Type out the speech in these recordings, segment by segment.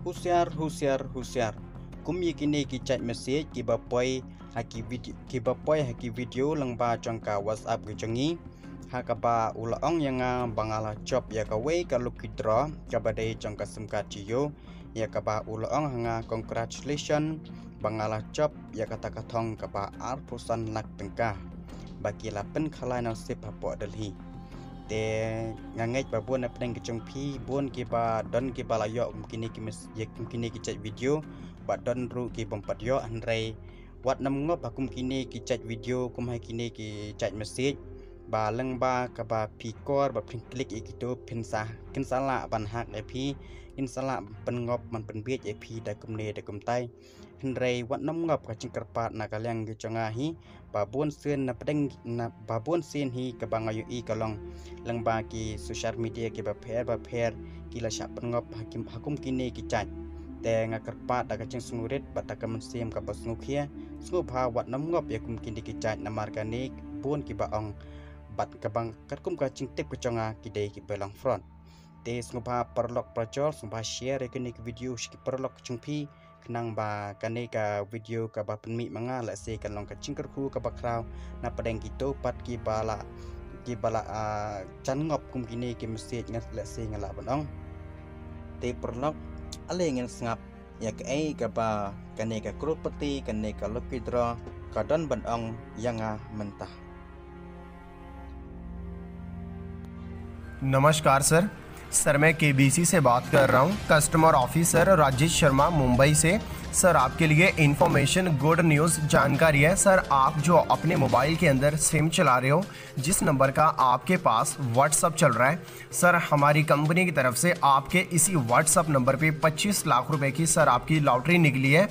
Husiar, husiar, husiar. Kum yakini ki chat message ki bapoi haki video lang ba jangka WhatsApp ki jangi hakaba ulaong yang bangala job ya kawe kalau kidra kabade jangka semkat jiyo ya kaba ulaong hanga congratulation bangala job ya kata katong kaba arpusan lak tengkah bagi lapen khalai nang sip hapo Delhi te ngangai babon apeng kecung pi bon ki ba don ki balayo mungkin ki chat video ba don ru ki bompat yo andrei wat nam ngop akum kini ki chat video kum hai kini ki chat message ba leng ba ka ba pi kor ba pin klik ikito pin sa kin sala ban hak e pi in sala pen ngop man pen biet e pi da kum ne da kum tai andrei wat nam ngop ka cingkar pat na kalyang ki changa hi ba bon sen na pedeng na ba bon sen hi ka bang ayu i kalong leng ba ki social media ki ba pher ki la sha pen ngop hakum kini ki chatแต่งากระปาดดากจังสงุริตบัตรกำมันเสียมกับสงุเคียสงุภาวัดน้ำงบยาคุมกินดิกิจายนามาร์กานิกบุญกิบะองบัตรกบังกัดกุมกาจิงเต็กกจงากิเดกิเบลังฟรอนเตสงุภาปรลอกประจอลสงุภาแชร์เรกินิกวิดีโอสกิปรลอกจุงพีขนังบากันเนกาวิดีโอกับบาเป็นมีมังงาและเซกันลองกับจิงกระคูกับบคราวนาประเด็นกิโตปัดกิบาละจันงบกุมกินกิมเสียงัดและเซงัละบันองเตปรลอกอะไรเงี้ยสงับอยากไอ้กับบ่ากันเนกับกรุปตีกันเนกับลูกกิดรอกับดอนบันองยังอ่ะมันตา नमस्कार sir मैं KBC से बात कर रहा हूँ। Customer officer Rajesh Sharma Mumbai से। Sir आपके लिए इन्फॉर्मेशन गुड न्यूज़ जानकारी है। सर आप जो अपने मोबाइल के अंदर सिम चला रहे हो, जिस नंबर का आपके पास व्हाट्सअप चल रहा है, सर हमारी कंपनी की तरफ से आपके इसी व्हाट्सअप नंबर पे 25 लाख रुपए की सर आपकी लॉटरी निकली है।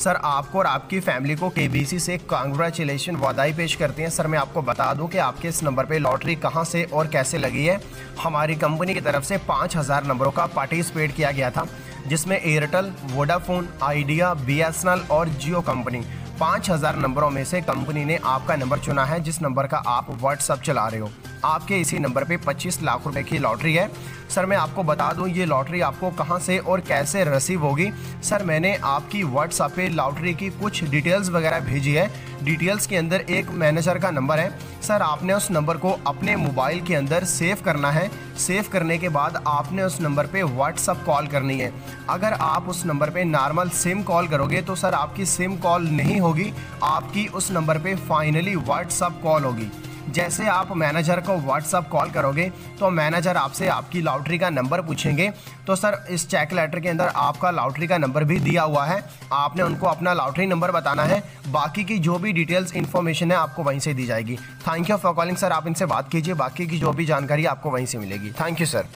सर आपको और आपकी फैमिली को केबीसी से कांग्रेचुलेशन बधाई पेश करते हैं। सर मैं आपको बता दूं कि आपके इस नंबर पे लॉटरी कहां से और कैसे लगी है। हमारी कंपनी की तरफ से 5000 नंबरों का पार्टिसिपेट किया गया था, जिसमें एयरटेल, वोडाफोन, आइडिया, बीएसएनएल और जियो कंपनी 5000 नंबरों में से कंपनी ने आपका नंबर चुना है, जिस नंबर का आप व्हाट्सअप चला रहे हो। आपके इसी नंबर पे 25 लाख रुपए की लॉटरी है। सर मैं आपको बता दूं ये लॉटरी आपको कहां से और कैसे रिसीव होगी। सर मैंने आपकी व्हाट्सएप पे लॉटरी की कुछ डिटेल्स वगैरह भेजी है। डिटेल्स के अंदर एक मैनेजर का नंबर है। सर आपने उस नंबर को अपने मोबाइल के अंदर सेव करना है। सेव करने के बाद आपने उस नंबर पे व्हाट्सअप कॉल करनी है। अगर आप उस नंबर पे नॉर्मल सिम कॉल करोगे तो सर आपकी सिम कॉल नहीं होगी, आपकी उस नंबर पे फाइनली व्हाट्सअप कॉल होगी। जैसे आप मैनेजर को व्हाट्सअप कॉल करोगे तो मैनेजर आपसे आपकी लॉटरी का नंबर पूछेंगे। तो सर इस चेक लेटर के अंदर आपका लॉटरी का नंबर भी दिया हुआ है, आपने उनको अपना लॉटरी नंबर बताना है। बाकी की जो भी डिटेल्स इन्फॉर्मेशन है आपको वहीं से दी जाएगी। Thank you for calling sir, आप इनसे बात कीजिए, बाकी की जो भी जानकारी आपको वहीं से मिलेगी। Thank you sir.